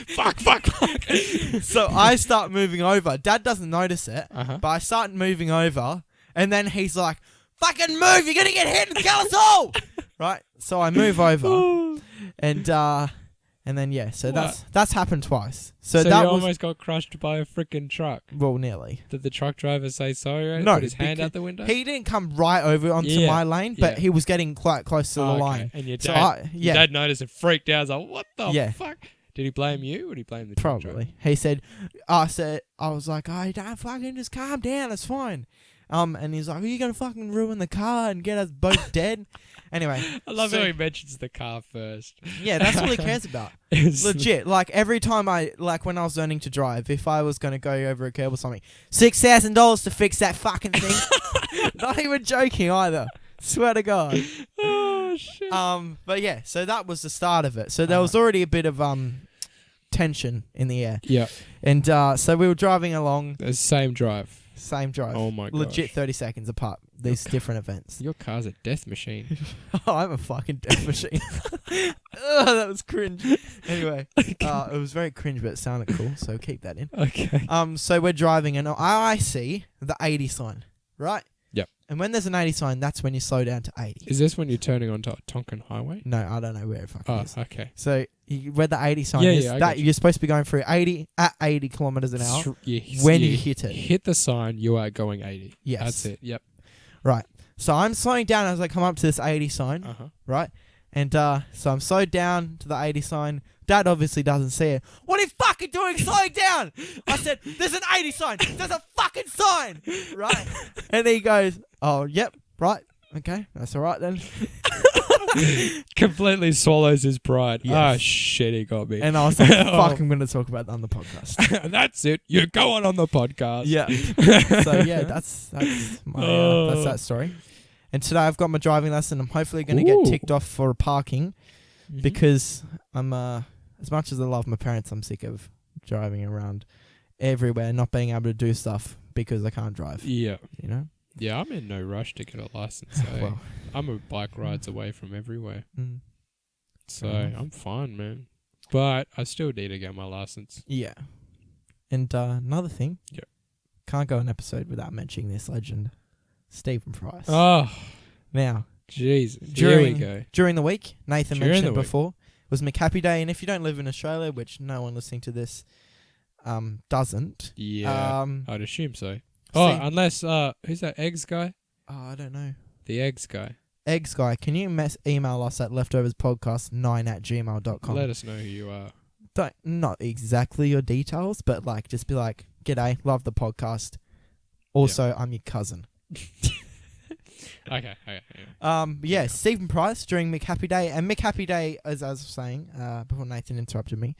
Fuck. So I start moving over. Dad doesn't notice it, Uh-huh. but I start moving over. And then he's like, fucking move. You're going to get hit and kill us all. Right? So I move over. And then, yeah. So that's happened twice. So So that you was... almost got crushed by a freaking truck. Well, nearly. Did the truck driver say sorry? No, Put his hand because out the window? He didn't come right over onto Yeah, my lane, but yeah. he was getting quite close to the Okay. line. And your So dad, yeah, your dad noticed and freaked out. I was like, what the Yeah. fuck? Did he blame you or did he blame the truck driver? probably. He said, I was like, oh, don't fucking just calm down. It's fine. And he's like, are you going to fucking ruin the car and get us both dead? Anyway. I love so- how he mentions the car first. Yeah, that's all he cares about. It's Legit. Like, every time when I was learning to drive, if I was going to go over a curb or something, $6,000 to fix that fucking thing. Not even joking either. Swear to God. Oh shit. But yeah, so that was the start of it. So there was already a bit of tension in the air. Yeah. And so we were driving along. The same drive. Same drive. Oh my god. Legit 30 seconds apart. These different events. Your car's a death machine. Oh, I'm a fucking death machine. Ugh, that was cringe. Anyway, it was very cringe, but it sounded cool, so keep that in. Okay. So we're driving, and I see the 80 sign, right? Yep. And when there's an 80 sign, that's when you slow down to 80. Is this when you're turning onto Tonkin Highway? No, I don't know where it fucking is. Okay. So where the 80 sign Yeah, is, yeah, I that got you. you're supposed to be going through 80 at 80 kilometers an hour. Yes, when you hit it. Hit the sign, you are going 80. Yes. That's it. Yep. Right. So I'm slowing down as I come up to this 80 sign, right? And so I'm slowed down to the 80 sign. Dad obviously doesn't see it. What are you fucking doing slowing down? I said, there's an 80 sign. There's a fucking sign. Right? And he goes, oh, yep, right. Okay, that's all right then. Completely swallows his pride. Yes. Ah, shit, he got me. And I was like, fuck, I'm going to talk about that on the podcast. That's it. You're going on the podcast. Yeah. So, yeah, that's my that's that story. And today I've got my driving lesson. I'm hopefully going to get ticked off for parking because I'm, as much as I love my parents, I'm sick of driving around everywhere, not being able to do stuff because I can't drive. Yeah. You know? Yeah, I'm in no rush to get a license. So Well. I'm a bike rides away from everywhere. Mm. So Fair enough. I'm fine, man. But I still need to get my license. Yeah. And another thing. Yeah. Can't go an episode without mentioning this legend, Stephen Price. Oh, Now, jeez. Here During- we go. during the week, Nathan During mentioned the week. before, was McHappy Day. And if you don't live in Australia, which no one listening to this doesn't. Yeah, I'd assume so. Oh, Steve- unless, who's that eggs guy? Oh, I don't know. The eggs guy. Eggs guy, can you email us at leftoverspodcast9@gmail.com? Let us know who you are. Not exactly your details, but like just be like, g'day, love the podcast. Also, I'm your cousin. Okay. Yeah, Stephen Price during McHappy Day. And McHappy Day, as I was saying, before Nathan interrupted me,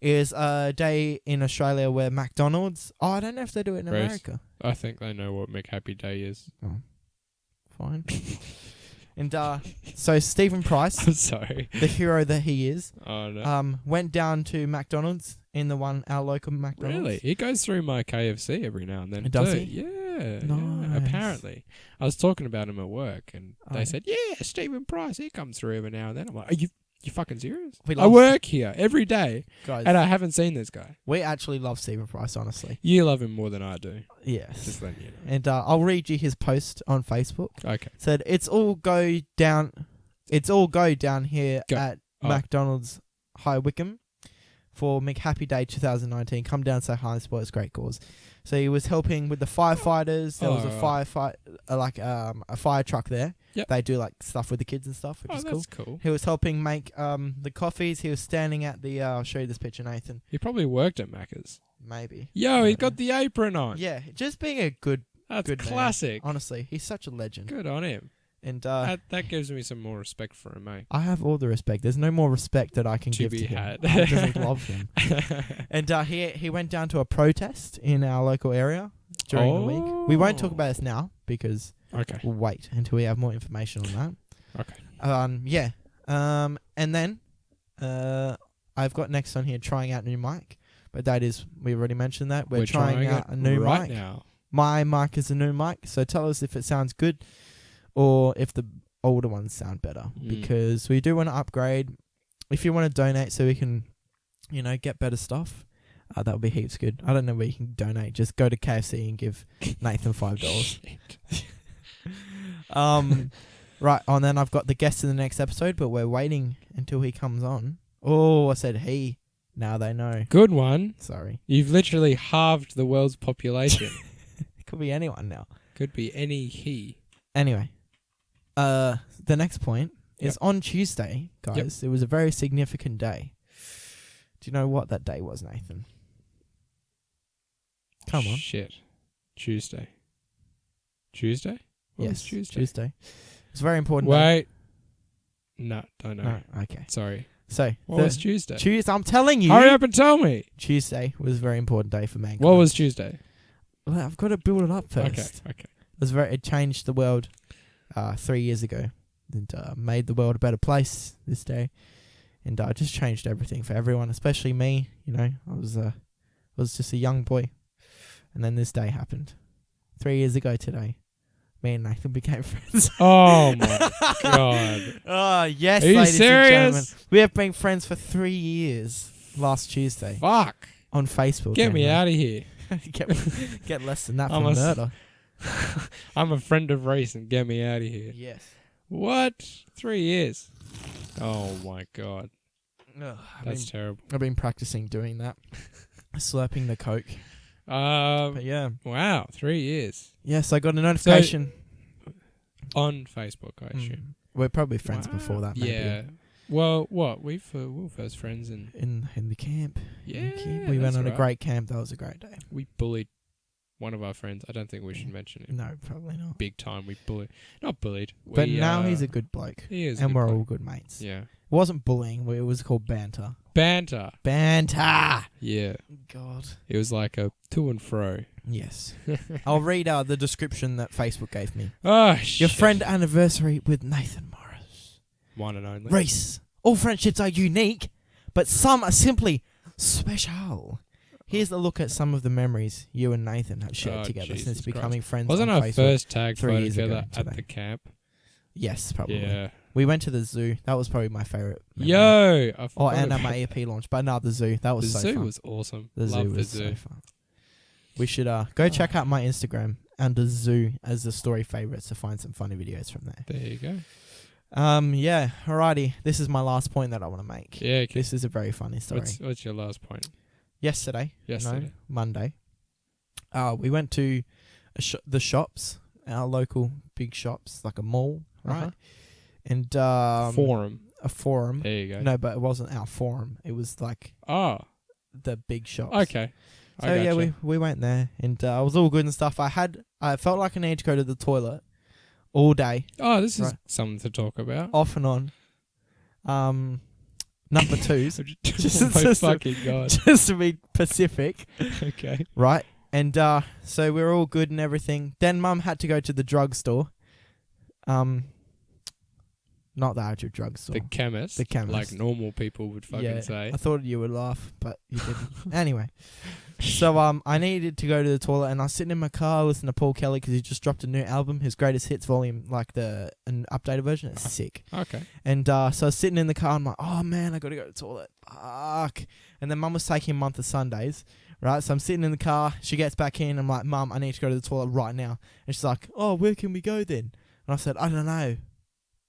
is a day in Australia where McDonald's... Oh, I don't know if they do it in Rhys. America. I think they know what McHappy Day is. Oh, fine. And so Stephen Price, I'm sorry. the hero that he is, Oh, no. went down to McDonald's in our local McDonald's. Really? He goes through my KFC every now and then. Does too. he? Yeah. Nice. Yeah, apparently. I was talking about him at work and Oh, they yeah. said, yeah, Stephen Price, he comes through every now and then. I'm like, are you fucking serious? We I love- work here every day Guys, and I haven't seen this guy. we actually love Stephen Price, honestly. You love him more than I do. Yes. Just letting you know. And I'll read you his post on Facebook. Okay. Said it's all go down here Go. at Oh. McDonald's High Wycombe for McHappy Day 2019. Come down, say hi, and support his great cause. So he was helping with the firefighters. There was a a fire truck there. Yep. They do like stuff with the kids and stuff, which Oh, is cool. that's cool. He was helping make the coffees. He was standing at the. I'll show you this picture, Nathan. He probably worked at Macca's. Maybe. Yo, I he's don't got know. the apron on. Yeah, just being a good That's man. classic. Honestly, he's such a legend. Good on him. And That gives me some more respect for him, mate. I have all the respect. There's no more respect that I can To give be to him. had. I just love him. And he went down to a protest in our local area during the week. We won't talk about this now because Okay. we'll wait until we have more information on that. Okay. Yeah. And then I've got next on here trying out new mic. But that is, we already mentioned that. We're trying out it a new right mic. now. My mic is a new mic. So tell us if it sounds good or if the older ones sound better. Because we do want to upgrade. If you want to donate so we can, get better stuff, that would be heaps good. I don't know where you can donate. Just go to KFC and give Nathan $5. Right, and then I've got the guest in the next episode, but we're waiting until he comes on. Oh, I said he. Now they know. Good one. Sorry. You've literally halved the world's population. It could be anyone now. Could be any he. Anyway, the next point is on Tuesday, guys. It was a very significant day. Do you know what that day was, Nathan? Come on. Shit. Tuesday. Tuesday? What was Yes, Tuesday? Tuesday. It's a very important day. Wait. No, don't know. Oh, okay. Sorry. So, What was Tuesday? Tuesday, I'm telling you. Hurry up and tell me. Tuesday was a very important day for mankind. What was Tuesday? Well, I've got to build it up first. Okay. It changed the world 3 years ago, and made the world a better place this day, and just changed everything for everyone, especially me. You know, I was just a young boy, and then this day happened. 3 years ago today, me and Nathan became friends. Oh my god! Oh yes, Are you ladies serious? and gentlemen, we have been friends for 3 years. Last Tuesday Fuck! on Facebook. Get me out of here. get less than that I'm for a murder. I'm a friend of Rhys and get me out of here. Yes. What? 3 years? Oh my god. That's terrible. I've been practicing doing that. Slurping the Coke. But yeah. Wow, 3 years. Yes, I got a notification. On Facebook, I assume. We're probably friends before that, maybe. Yeah. Well, what? We were first friends in the camp. Yeah, In the camp. We went on a great camp. That was a great day. We bullied one of our friends. I don't think we should mention it. No, probably not. Big time. We bullied. Not bullied. But now he's a good bloke. He is. And we're all good mates. Yeah. It wasn't bullying. It was called banter. Banter. Banter. Yeah. God. It was like a to and fro. Yes. I'll read the description that Facebook gave me. Oh, shit. Your friend anniversary with Nathan Morris. One and only. Rhys. All friendships are unique, but some are simply special. Here's a look at some of the memories you and Nathan have shared together Jesus since becoming Christ. friends Wasn't on our Facebook. first tag 3 photo years together ago at today. the camp? Yes, probably. Yeah. We went to the zoo. That was probably my favourite memory. Yo! I forgot And at about my EP launch, but no, the zoo. That was the so zoo fun. was awesome. The Love zoo the was zoo. so fun. We should go check out my Instagram under zoo as the story favourites to find some funny videos from there. There you go. Yeah, alrighty. This is my last point that I want to make. Yeah, okay. This is a very funny story. What's your last point? Yesterday. Yesterday. Monday. We went to the shops, our local big shops, like a mall, right? Uh-huh. And Forum. a forum. There you go. No, but it wasn't our forum. It was like the big shops. Okay. So yeah, we went there, and it was all good and stuff. I felt like I needed to go to the toilet all day. Oh, this is something to talk about. Off and on. Number twos. Fucking God. Just to be specific. Okay. Right. And so we were all good and everything. Then Mum had to go to the drugstore. Not the actual drugstore. The chemist. The chemist. Like normal people would fucking say. I thought you would laugh, but you didn't. Anyway. So I needed to go to the toilet, and I was sitting in my car listening to Paul Kelly because he just dropped a new album, his Greatest Hits volume, like an updated version. It's sick. Okay. And so I was sitting in the car, and I'm like, oh man, I got to go to the toilet. Fuck. And then Mum was taking a month of Sundays, right? So I'm sitting in the car. She gets back in. I'm like, Mum, I need to go to the toilet right now. And she's like, oh, where can we go then? And I said, I don't know.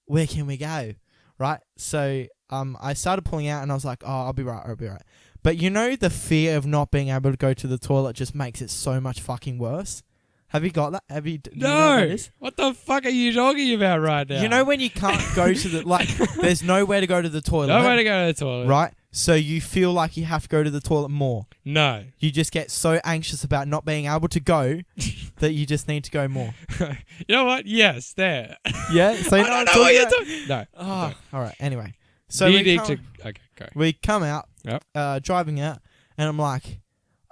Where can we go? Right? So I started pulling out, and I was like, oh, I'll be right. But you know, the fear of not being able to go to the toilet just makes it so much fucking worse. Have you got that? Do you know what that is? What the fuck are you talking about right now? You know when you can't go to the, there's nowhere to go to the toilet. Nowhere to go to the toilet. Right? So you feel like you have to go to the toilet more. No. You just get so anxious about not being able to go that you just need to go more. You know what? Yes, there. Yeah? So you know I what don't I'm know what you're talking talking. No. about? Oh, all right. Anyway. So you we need come, to. Okay, go. we come out, driving out, and I'm like,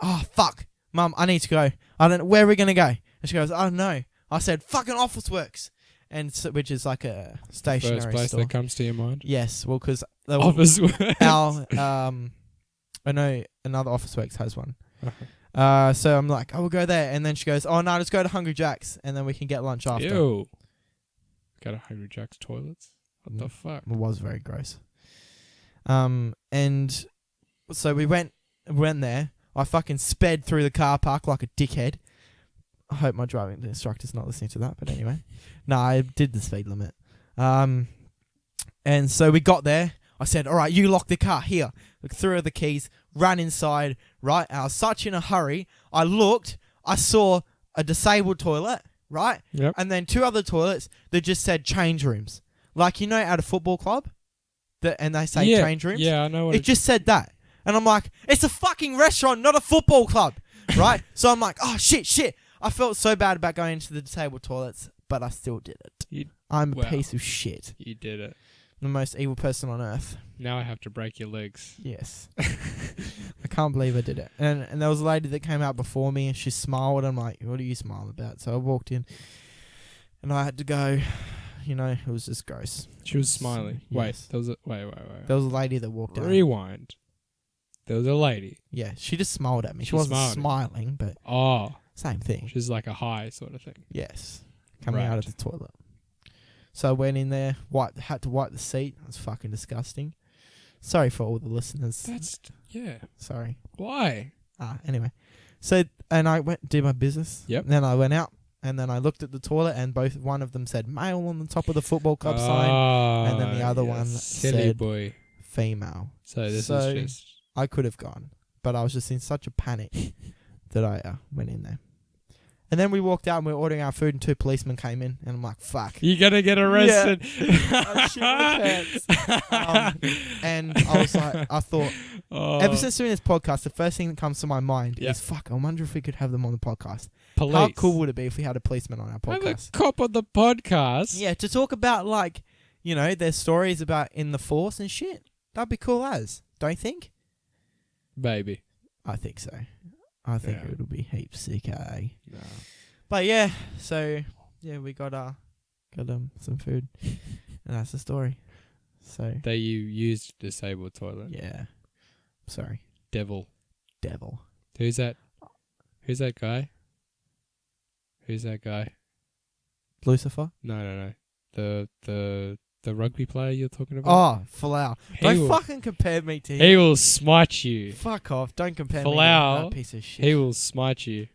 oh, fuck. Mum, I need to go. I don't know. Where are we going to go? And she goes, I don't know. I said, fucking Office Works. And so, which is like a stationery First place store. that comes to your mind? Yes. Well, because Office Works. I know another Office Works has one. Uh-huh. So I'm like, we'll go there. And then she goes, oh, no, let's go to Hungry Jack's. And then we can get lunch after. Ew. Go to Hungry Jack's toilets? What the fuck? It was very gross. And so we went there. I fucking sped through the car park like a dickhead. I hope my driving instructor's not listening to that, but anyway. No, I did the speed limit. And so we got there. I said, all right, you lock the car. Here. Threw her the keys, ran inside, right? I was such in a hurry. I looked. I saw a disabled toilet, right? Yep. And then 2 other toilets that just said change rooms. Like, you know, at a football club? And they say change rooms? Yeah, I know what It just said that. And I'm like, it's a fucking restaurant, not a football club, right? So I'm like, oh, shit. I felt so bad about going into the disabled toilets, but I still did it. I'm a piece of shit. You did it. The most evil person on earth. Now I have to break your legs. Yes. I can't believe I did it. And there was a lady that came out before me, and she smiled. I'm like, what are you smiling about? So I walked in, and I had to go, it was just gross. She was smiling. Wait, Yes. there was wait. There was a lady that walked out. Rewind. There was a lady. Yeah, she just smiled at me. She She wasn't smiled. smiling, but Oh, same thing. she's like a high sort of thing. Yes, coming out Right. of the toilet. So I went in there, had to wipe the seat. It was fucking disgusting. Sorry for all the listeners. Yeah. Sorry. Why? Anyway. So, and I went did my business. Yep. Then I went out, and then I looked at the toilet, and one of them said male on the top of the football club sign, and then the other one silly said boy. female. So this So- is just I could have gone, but I was just in such a panic that I went in there. And then we walked out and we were ordering our food, and 2 policemen came in, and I'm like, fuck. you're gonna get arrested. I shit my pants. And I was like, I thought, Oh, ever since doing this podcast, the first thing that comes to my mind Yeah. is, fuck, I wonder if we could have them on the podcast. police. How cool would it be if we had a policeman on our Have a podcast? cop on the podcast. Yeah, to talk about, like, their stories about in the force and shit. That'd be cool as, don't you think? Baby. I think so. I think Yeah. it'll be heaps sick, eh? No. But yeah, so yeah, we got some food, and that's the story. So That you used disabled toilet. yeah, sorry, Devil. devil. Who's that? Who's that guy? Who's that guy? Lucifer. No. The rugby player you're talking about? Oh, Falau. He Don't will- fucking compare me to him. He will smite you. Fuck off. Don't compare me to Falau, that piece of shit. He will smite you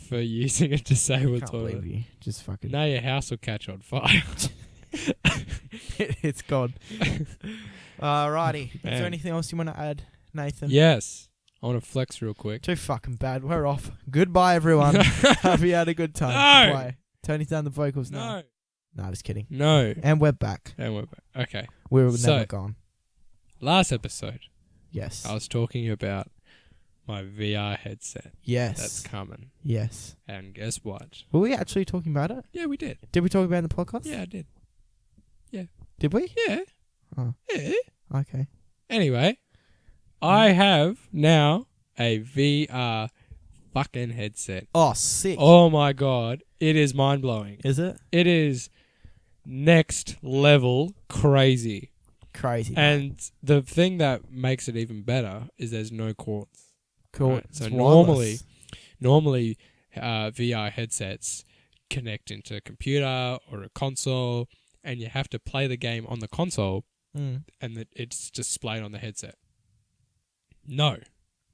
for using a disabled Can't toilet. believe you. Just fucking. Now your house will catch on fire. It's gone. Alrighty. Is Man. there anything else you want to add, Nathan? Yes. I want to flex real quick. Too fucking bad. We're off. Goodbye, everyone. Have you had a good time? No. Goodbye. Turning down the vocals now. No. No, just kidding. No. And we're back. And we're back. Okay. We were So- never gone. Last episode, Yes. I was talking about my VR headset Yes. that's coming. Yes. And guess what? Were we actually talking about it? Yeah, we did. Did we talk about it in the podcast? Yeah, I did. Did we? Yeah. Oh. Yeah. Okay. Anyway, I have now a VR fucking headset. Oh, sick. Oh my god, it is mind blowing. Is it? It is next level crazy. Crazy. And the thing that makes it even better is there's no cords. cool. right, so It's wireless. Normally VR headsets connect into a computer or a console, and you have to play the game on the console, and it's displayed on the headset. No.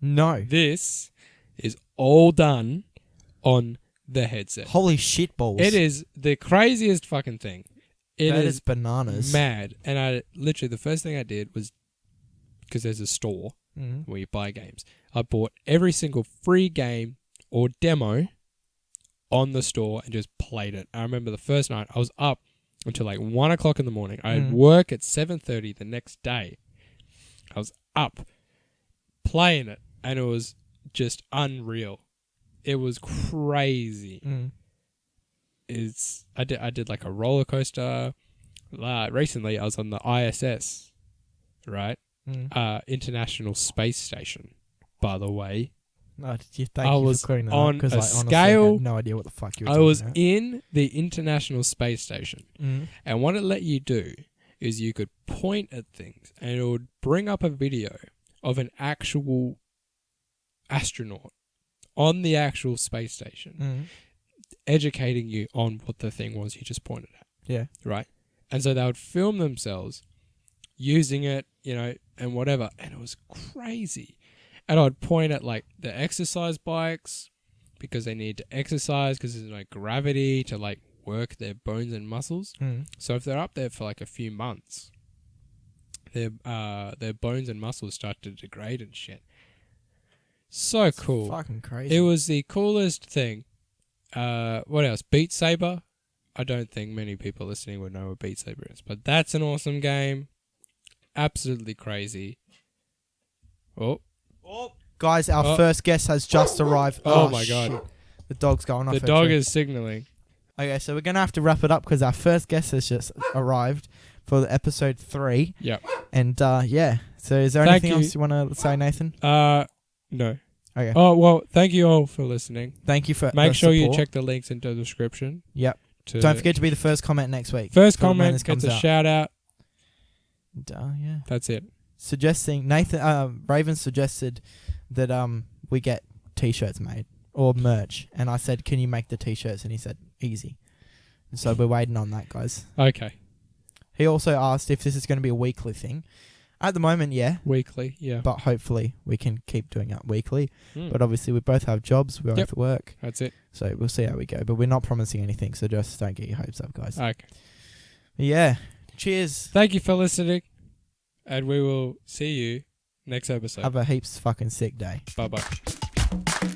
No. This is all done on the headset. Holy shit balls. It is the craziest fucking thing. It That is is bananas. mad. And I literally, the first thing I did was, because there's a store Mm. where you buy games, I bought every single free game or demo on the store and just played it. I remember the first night I was up until like 1 o'clock in the morning. I had work at 7:30 the next day. I was up playing it, and it was just unreal. It was crazy. Mm. I did like a roller coaster. Recently, I was on the ISS, right? Mm. International Space Station. By the way, No, thank I you was for clearing that on up, 'cause a I honestly scale- had no idea what the fuck you were I talking was about. in the International Space Station, Mm. and what it let you do is you could point at things, and it would bring up a video of an actual astronaut on the actual space station, Mm. educating you on what the thing was you just pointed at. Yeah. Right? And so they would film themselves using it, and whatever. And it was crazy. And I'd point at like the exercise bikes because they need to exercise because there's no gravity to like work their bones and muscles. Mm. So if they're up there for like a few months, their bones and muscles start to degrade and shit. So It's cool. Fucking crazy. It was the coolest thing. What else? Beat Saber. I don't think many people listening would know what Beat Saber is, but that's an awesome game. Absolutely crazy. Oh, Guys, our Oh. first guest has just arrived. Oh my God. shit. The dog's going off. the her dog tree. is signaling. Okay, so we're going to have to wrap it up because our first guest has just arrived for the episode 3. Yep. And yeah. So is there Thank anything you. else you want to say, Nathan? No. Okay. Oh, well, thank you all for listening. Thank you for Make the sure you support. check the links in the description Yep. to... Don't forget to be the first comment next week. First before comment Madness gets comes a out. shout out. Yeah. That's it. Suggesting Raven suggested that we get t-shirts made or merch, and I said, "Can you make the t-shirts?" And he said, "Easy." And so we're waiting on that, guys. Okay. He also asked if this is going to be a weekly thing. At the moment, yeah. Weekly, yeah. But hopefully we can keep doing it weekly. Mm. But obviously we both have jobs, we both work. That's it. So we'll see how we go. But we're not promising anything, so just don't get your hopes up, guys. Okay. Yeah. Cheers. Thank you for listening, and we will see you next episode. Have a heaps fucking sick day. Bye-bye.